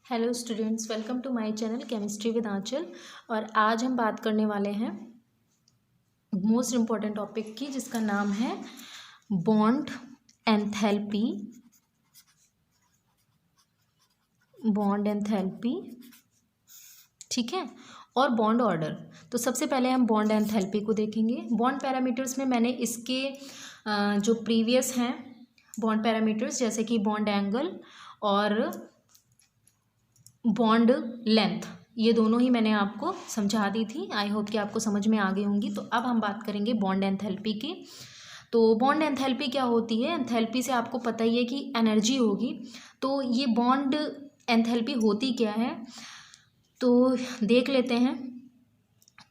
Hello students, welcome to my channel chemistry with Aanchal. और आज हम बात करने वाले हैं मोस्ट इम्पॉर्टेंट टॉपिक की, जिसका नाम है बॉन्ड एंथैल्पी। बॉन्ड एंथैल्पी, ठीक है, और बॉन्ड ऑर्डर। तो सबसे पहले हम बॉन्ड एंथैल्पी को देखेंगे। बॉन्ड पैरामीटर्स में मैंने इसके जो प्रीवियस हैं बॉन्ड पैरामीटर्स, जैसे कि बॉन्ड एंगल और बॉन्ड लेंथ, ये दोनों ही मैंने आपको समझा दी थी। आई होप कि आपको समझ में आ गई होंगी। तो अब हम बात करेंगे बॉन्ड एंथैल्पी की। तो बॉन्ड एंथैल्पी क्या होती है? एंथैल्पी से आपको पता ही है कि एनर्जी होगी। तो ये बॉन्ड एंथैल्पी होती क्या है, तो देख लेते हैं।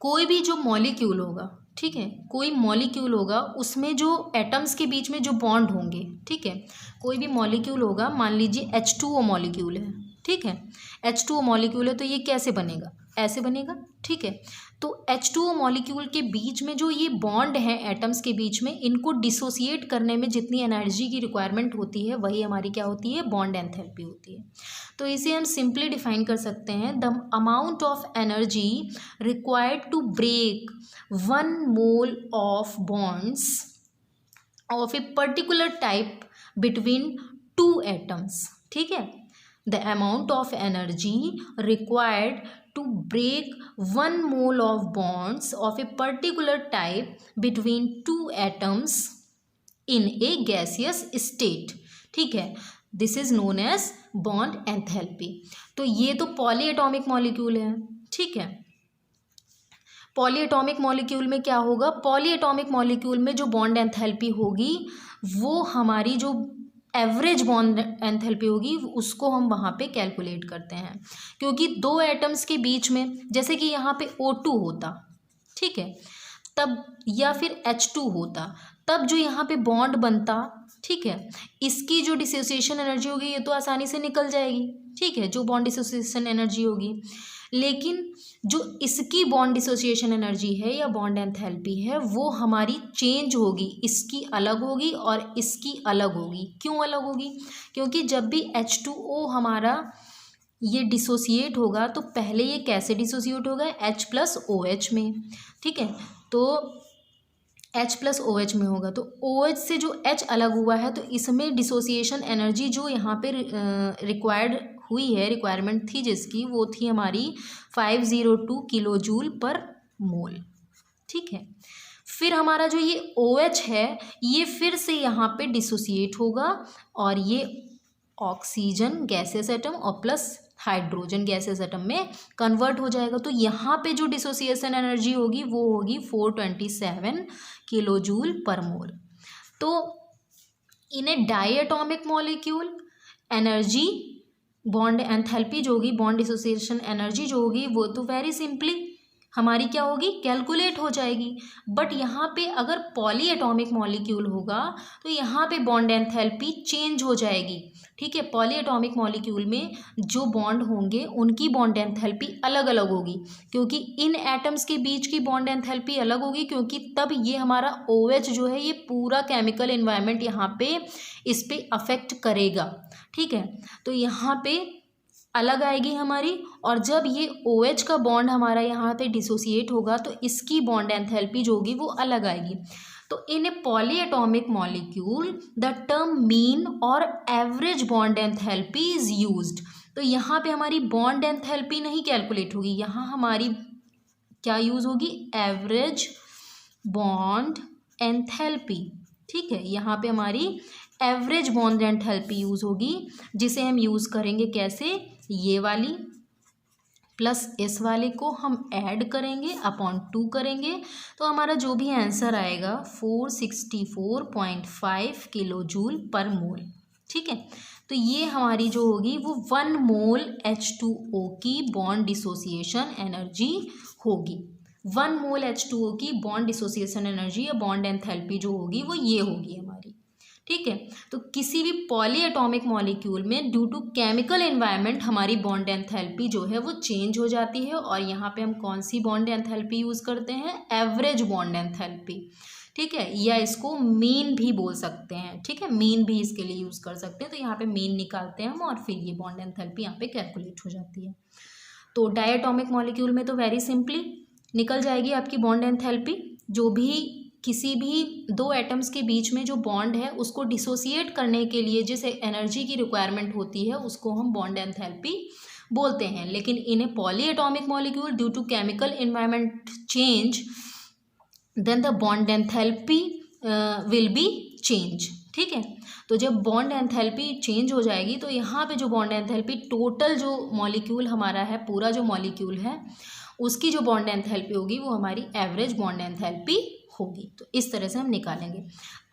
कोई भी जो मॉलिक्यूल होगा, ठीक है, कोई मॉलिक्यूल होगा, उसमें जो एटम्स के बीच में जो बॉन्ड होंगे, ठीक है, कोई भी मॉलिक्यूल होगा, मान लीजिए H2O मॉलिक्यूल है, ठीक है, H2O मॉलिक्यूल है, तो ये कैसे बनेगा? ऐसे बनेगा, ठीक है। तो H2O मॉलिक्यूल के बीच में जो ये बॉन्ड है एटम्स के बीच में, इनको डिसोसिएट करने में जितनी एनर्जी की रिक्वायरमेंट होती है, वही हमारी क्या होती है? बॉन्ड एंथैल्पी होती है। तो इसे हम सिंपली डिफाइन कर सकते हैं, the amount of energy required to break 1 mole of bonds of a particular type between 2 atoms, ठीक है। The amount of energy required to break 1 mole of bonds of a particular type between 2 atoms in a gaseous state, ठीक है, this is known as bond enthalpy। तो ये तो polyatomic molecule है, ठीक है। पॉलीएटॉमिक मॉलिक्यूल में क्या होगा? पॉलीएटॉमिक मॉलिक्यूल में जो बॉन्ड एंथैल्पी होगी, वो हमारी जो एवरेज बॉन्ड एंथैल्पी होगी, उसको हम वहाँ पे कैलकुलेट करते हैं। क्योंकि 2 एटम्स के बीच में, जैसे कि यहाँ पे O2 होता, ठीक है, तब, या फिर H2 होता, तब जो यहाँ पे बॉन्ड बनता, ठीक है, इसकी जो डिसोसिएशन एनर्जी होगी, ये तो आसानी से निकल जाएगी, ठीक है, जो बॉन्ड डिसोसिएशन एनर्जी होगी। लेकिन जो इसकी बॉन्ड डिसोसिएशन एनर्जी है या बॉन्ड एंथैल्पी है, वो हमारी चेंज होगी, इसकी अलग होगी और इसकी अलग होगी। क्यों अलग होगी? क्योंकि जब भी H2O हमारा ये डिसोसिएट होगा, तो पहले ये कैसे डिसोसिएट होगा? H+OH में, ठीक है। तो H+OH में होगा, तो OH से जो H अलग हुआ है, तो इसमें डिसोसिएशन एनर्जी जो यहाँ पे रिक्वायर्ड हुई है, रिक्वायरमेंट थी जिसकी, वो थी हमारी 502 किलो जूल पर मोल, ठीक है। फिर हमारा जो ये OH है, ये फिर से यहाँ पे डिसोसिएट होगा और ये ऑक्सीजन गैसेस एटम और प्लस हाइड्रोजन गैसेस एटम में कन्वर्ट हो जाएगा। तो यहाँ पे जो डिसोसिएशन एनर्जी होगी, वो होगी 427 किलो जूल पर मोल। तो in a diatomic molecule, energy, bond enthalpy जो होगी, बॉन्ड डिसोसिएशन एनर्जी जो होगी, वो तो वेरी सिंपली हमारी क्या होगी? कैलकुलेट हो जाएगी। बट यहाँ पे अगर पॉलीएटॉमिक मॉलिक्यूल होगा, तो यहाँ पे बॉन्ड एंथैल्पी चेंज हो जाएगी, ठीक है। पॉलीएटॉमिक मॉलिक्यूल में जो बॉन्ड होंगे, उनकी बॉन्ड एंथैल्पी अलग अलग होगी, क्योंकि इन एटम्स के बीच की बॉन्ड एंथैल्पी अलग होगी, क्योंकि तब ये हमारा OH जो है, ये पूरा केमिकल एनवायरनमेंट यहाँ पे इस पे अफेक्ट करेगा, ठीक है। तो यहाँ पे अलग आएगी हमारी, और जब ये OH का बॉन्ड हमारा यहाँ पे डिसोसिएट होगा, तो इसकी बॉन्ड एंथैल्पी जो होगी, वो अलग आएगी। तो in a polyatomic molecule the term mean और average bond enthalpy is used. तो यहाँ पे हमारी बॉन्ड एंथैल्पी नहीं कैलकुलेट होगी, यहाँ हमारी क्या यूज होगी? एवरेज बॉन्ड एंथैल्पी, ठीक है। यहाँ पे हमारी एवरेज बॉन्ड एंथैल्पी यूज होगी, जिसे हम यूज करेंगे कैसे? ये वाली प्लस इस वाले को हम ऐड करेंगे, अपॉन 2 करेंगे, तो हमारा जो भी आंसर आएगा 464.5 किलो जूल पर मोल, ठीक है। तो ये हमारी जो होगी, वो 1 मोल H2O की बॉन्ड डिसोसिएशन एनर्जी होगी। 1 मोल H2O की बॉन्ड डिसोसिएशन एनर्जी या बॉन्ड एंथैल्पी जो होगी, वो ये होगी हमारी, ठीक है। तो किसी भी पॉलीएटॉमिक मॉलिक्यूल में ड्यू टू केमिकल एनवायरनमेंट हमारी बॉन्ड एंथैल्पी जो है, वो चेंज हो जाती है। और यहाँ पे हम कौन सी बॉन्ड एंथैल्पी यूज़ करते हैं? एवरेज बॉन्ड एंथैल्पी, ठीक है, या इसको मीन भी बोल सकते हैं, ठीक है, मीन भी इसके लिए यूज़ कर सकते हैं। तो यहाँ पे मीन निकालते हैं हम और फिर ये बॉन्ड एंथैल्पी यहाँ पे कैलकुलेट हो जाती है। तो डायटोमिक मॉलिक्यूल में तो वेरी सिंपली निकल जाएगी आपकी बॉन्ड एंथैल्पी। जो भी किसी भी दो एटम्स के बीच में जो बॉन्ड है उसको डिसोसिएट करने के लिए जिस एनर्जी की रिक्वायरमेंट होती है उसको हम बॉन्ड एंथैल्पी बोलते हैं। लेकिन in a polyatomic molecule due to chemical environment change then the bond enthalpy will be change. ठीक है, तो जब बॉन्ड एंथैल्पी चेंज हो जाएगी तो यहाँ पे जो बॉन्ड एंथैल्पी टोटल जो मॉलिक्यूल हमारा है, पूरा जो मॉलिक्यूल है उसकी जो बॉन्ड एंथैल्पी होगी वो हमारी एवरेज बॉन्ड एंथैल्पी होगी। तो इस तरह से हम निकालेंगे।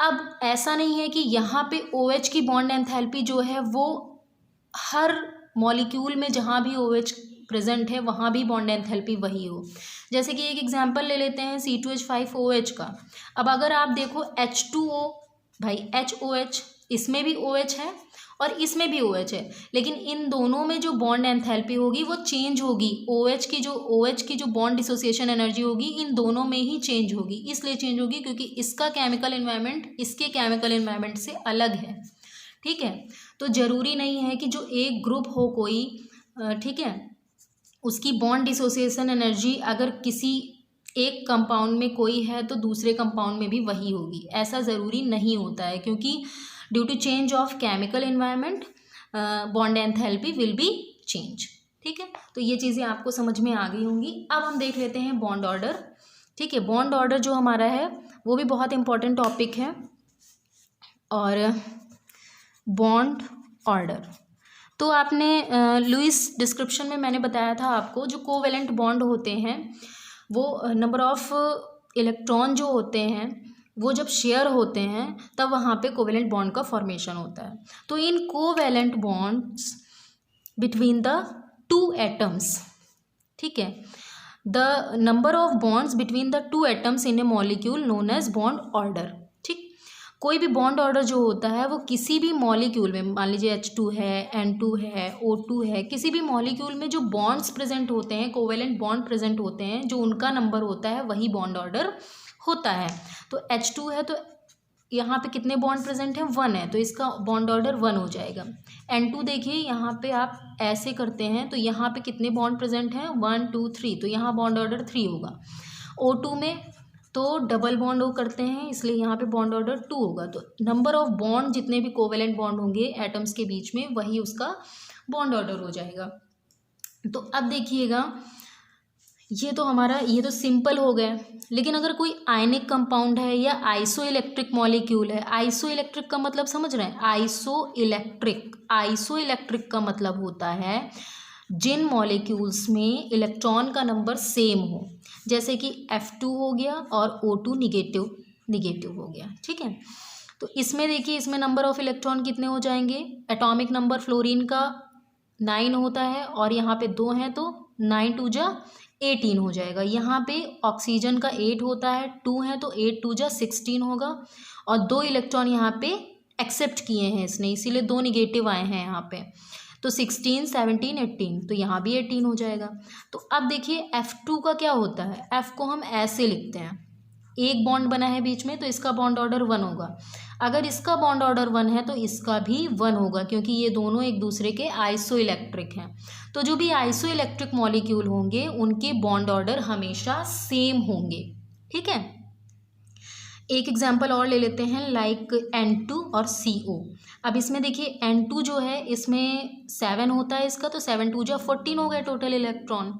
अब ऐसा नहीं है कि यहाँ पे OH की बॉन्ड एंथैल्पी जो है वो हर मॉलिक्यूल में जहाँ भी OH प्रेजेंट है वहाँ भी बॉन्ड एंथैल्पी वही हो। जैसे कि एक एग्जांपल ले लेते हैं C2H5OH का। अब अगर आप देखो H2O, भाई HOH, इसमें भी OH है और इसमें भी OH है, लेकिन इन दोनों में जो बॉन्ड एंथैल्पी होगी वो चेंज होगी। OH की जो बॉन्ड डिसोसिएशन एनर्जी होगी इन दोनों में ही चेंज होगी। इसलिए चेंज होगी क्योंकि इसका केमिकल एनवायरनमेंट इसके केमिकल एनवायरनमेंट से अलग है। ठीक है, तो ज़रूरी नहीं है कि जो एक ग्रुप हो कोई, ठीक है, उसकी बॉन्ड डिसोसिएशन एनर्जी अगर किसी एक कंपाउंड में कोई है तो दूसरे कंपाउंड में भी वही होगी, ऐसा ज़रूरी नहीं होता है। क्योंकि due to change of chemical environment bond enthalpy will be change. ठीक है, तो ये चीज़ें आपको समझ में आ गई होंगी। अब हम देख लेते हैं बॉन्ड ऑर्डर। ठीक है, बॉन्ड ऑर्डर जो हमारा है वो भी बहुत इंपॉर्टेंट टॉपिक है। और बॉन्ड ऑर्डर तो आपने लुईस डिस्क्रिप्शन में मैंने बताया था आपको, जो कोवेलेंट बॉन्ड होते हैं वो नंबर ऑफ इलेक्ट्रॉन जो होते हैं वो जब शेयर होते हैं तब वहाँ पे कोवेलेंट बॉन्ड का फॉर्मेशन होता है। तो in covalent bonds between the two atoms, ठीक है, the number of bonds between the two atoms in a molecule known as bond order. ठीक, कोई भी बॉन्ड ऑर्डर जो होता है वो किसी भी मॉलिक्यूल में, मान लीजिए H2 है, N2 है, O2 है, किसी भी मॉलिक्यूल में जो बॉन्ड्स प्रेजेंट होते हैं, कोवेलेंट बॉन्ड प्रेजेंट होते हैं, जो उनका नंबर होता है वही बॉन्ड ऑर्डर होता है। तो H2 है तो यहाँ पे कितने बॉन्ड प्रेजेंट हैं, 1 है, तो इसका बॉन्ड ऑर्डर 1 हो जाएगा। N2 देखिए यहाँ पे आप ऐसे करते हैं तो यहाँ पे कितने बॉन्ड प्रेजेंट हैं, 1 2 3, तो यहाँ बॉन्ड ऑर्डर 3 होगा। O2 में तो डबल बॉन्ड वो करते हैं इसलिए यहाँ पे बॉन्ड ऑर्डर 2 होगा। तो नंबर ऑफ बॉन्ड जितने भी कोवेलेंट बॉन्ड होंगे एटम्स के बीच में वही उसका बॉन्ड ऑर्डर हो जाएगा। तो अब देखिएगा, ये तो सिंपल हो गया। लेकिन अगर कोई आयनिक कंपाउंड है या आइसोइलेक्ट्रिक मॉलिक्यूल है, आइसोइलेक्ट्रिक का मतलब समझ रहे हैं, आइसोइलेक्ट्रिक का मतलब होता है जिन मॉलिक्यूल्स में इलेक्ट्रॉन का नंबर सेम हो, जैसे कि F2 हो गया और O2 निगेटिव हो गया। ठीक है, तो इसमें देखिए, इसमें नंबर ऑफ इलेक्ट्रॉन कितने हो जाएंगे, एटॉमिक नंबर फ्लोरीन का 9 होता है और यहाँ पे 2 हैं तो 9 2 जा 18 हो जाएगा। यहाँ पे ऑक्सीजन का 8 होता है, 2 है तो 8 2 जा 16 होगा और 2 इलेक्ट्रॉन यहाँ पे एक्सेप्ट किए हैं इसने, इसीलिए 2 निगेटिव आए हैं यहाँ पे। तो 16 17 18, तो यहाँ भी 18 हो जाएगा। तो अब देखिए F2 का क्या होता है, F को हम ऐसे लिखते हैं, एक बॉन्ड बना है बीच में तो इसका बॉन्ड ऑर्डर 1 होगा। अगर इसका बॉन्ड ऑर्डर 1 है तो इसका भी 1 होगा, क्योंकि ये दोनों एक दूसरे के आइसोइलेक्ट्रिक हैं। तो जो भी आइसोइलेक्ट्रिक मॉलिक्यूल होंगे उनके बॉन्ड ऑर्डर हमेशा सेम होंगे। ठीक है, एक एग्जाम्पल और ले लेते हैं, लाइक N2 और CO। अब इसमें देखिए N2 जो है इसमें 7 होता है इसका, तो 7 2 जा 14 हो गए टोटल इलेक्ट्रॉन।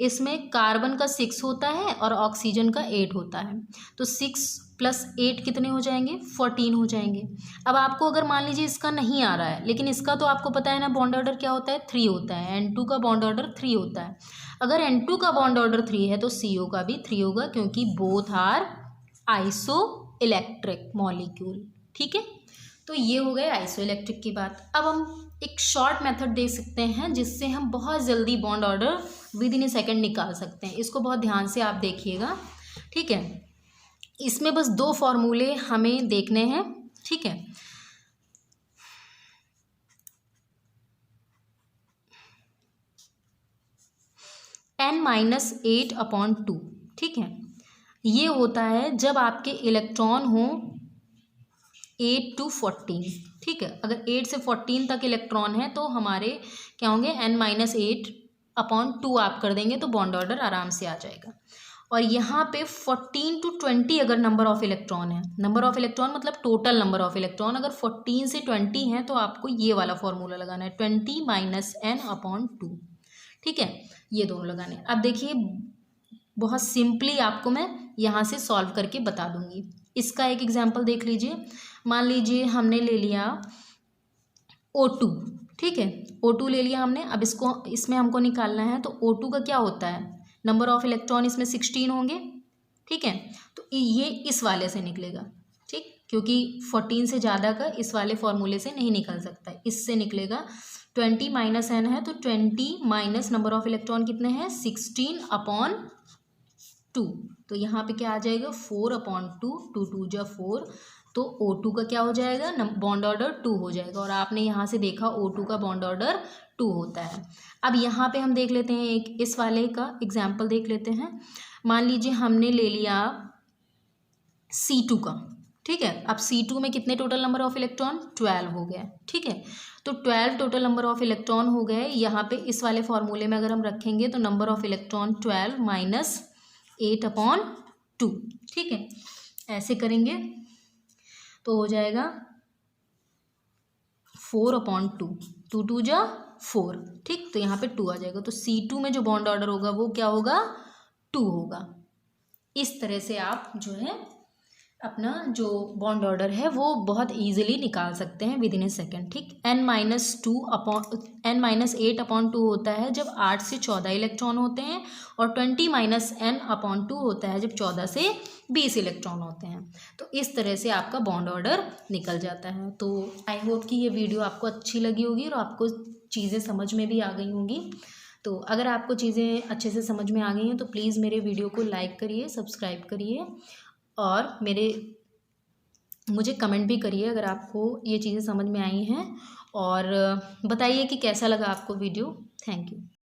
इसमें कार्बन का 6 होता है और ऑक्सीजन का 8 होता है, तो 6 + 8 कितने हो जाएंगे, 14 हो जाएंगे। अब आपको अगर मान लीजिए इसका नहीं आ रहा है, लेकिन इसका तो आपको पता है ना बॉन्ड ऑर्डर क्या होता है, 3 होता है। N2 का बॉन्ड ऑर्डर 3 होता है। अगर N2 का बॉन्ड ऑर्डर 3 है तो CO का भी 3 होगा, क्योंकि both are isoelectric molecule. ठीक है, तो ये हो गए आइसो इलेक्ट्रिक की बात। अब हम एक शॉर्ट मेथड दे सकते हैं जिससे हम बहुत जल्दी bond order with in A second निकाल सकते हैं। इसको बहुत ध्यान से आप देखिएगा। ठीक है, इसमें बस 2 फॉर्मूले हमें देखने हैं। ठीक है, n - 8/2। ठीक है, ये होता है जब आपके इलेक्ट्रॉन हो 8 to 14, ठीक है। अगर 8 से 14 तक इलेक्ट्रॉन है तो हमारे क्या होंगे, n-8/2 आप कर देंगे तो बॉन्ड ऑर्डर आराम से आ जाएगा। और यहाँ पे 14 to 20 अगर नंबर ऑफ इलेक्ट्रॉन है, नंबर ऑफ इलेक्ट्रॉन मतलब टोटल नंबर ऑफ इलेक्ट्रॉन, अगर 14 से 20 है तो आपको ये वाला फॉर्मूला लगाना है 20 - n/2, ठीक है। ये दोनों लगाने। अब देखिए बहुत सिंपली आपको मैं यहाँ से सॉल्व करके बता दूंगी। इसका एक एग्जाम्पल देख लीजिए। मान लीजिए हमने ले लिया O2, ठीक है, O2 ले लिया हमने। अब इसमें हमको निकालना है तो O2 का क्या होता है, नंबर ऑफ इलेक्ट्रॉन इसमें 16 होंगे, ठीक है। तो ये इस वाले से निकलेगा, ठीक, क्योंकि 14 से ज़्यादा का इस वाले फॉर्मूले से नहीं निकल सकता है, इससे निकलेगा। 20 - n है तो 20 माइनस नंबर ऑफ इलेक्ट्रॉन कितने हैं 16/2, तो यहाँ पे क्या आ जाएगा 4/2, 2 2 जा 4, तो O2 का क्या हो जाएगा, बॉन्ड ऑर्डर 2 हो जाएगा। और आपने यहाँ से देखा O2 का बॉन्ड ऑर्डर 2 होता है। अब यहाँ पे हम देख लेते हैं एक इस वाले का एग्जाम्पल देख लेते हैं। मान लीजिए हमने ले लिया C2 का, ठीक है। अब C2 में कितने टोटल नंबर ऑफ इलेक्ट्रॉन 12 हो गए, ठीक है। तो 12 टोटल नंबर ऑफ इलेक्ट्रॉन हो गए। यहाँ पे इस वाले फॉर्मूले में अगर हम रखेंगे तो नंबर ऑफ इलेक्ट्रॉन 12 माइनस 8/2, ठीक है। ऐसे करेंगे तो हो जाएगा 4/2, 2 2 जा 4, ठीक। तो यहाँ पे 2 आ जाएगा। तो C2 में जो बॉन्ड ऑर्डर होगा वो क्या होगा 2 होगा। इस तरह से आप जो है अपना जो बॉन्ड ऑर्डर है वो बहुत इजीली निकाल सकते हैं विद इन ए सेकेंड, ठीक। n-8/2 होता है जब 8 से 14 इलेक्ट्रॉन होते हैं, और 20 - n/2 होता है जब 14 से 20 इलेक्ट्रॉन होते हैं। तो इस तरह से आपका बॉन्ड ऑर्डर निकल जाता है। तो आई होप कि ये वीडियो आपको अच्छी लगी होगी और आपको चीज़ें समझ में भी आ गई होंगी। तो अगर आपको चीज़ें अच्छे से समझ में आ गई हैं तो प्लीज़ मेरे वीडियो को लाइक करिए, सब्सक्राइब करिए, और मुझे कमेंट भी करिए अगर आपको ये चीज़ें समझ में आई हैं, और बताइए कि कैसा लगा आपको वीडियो। Thank you.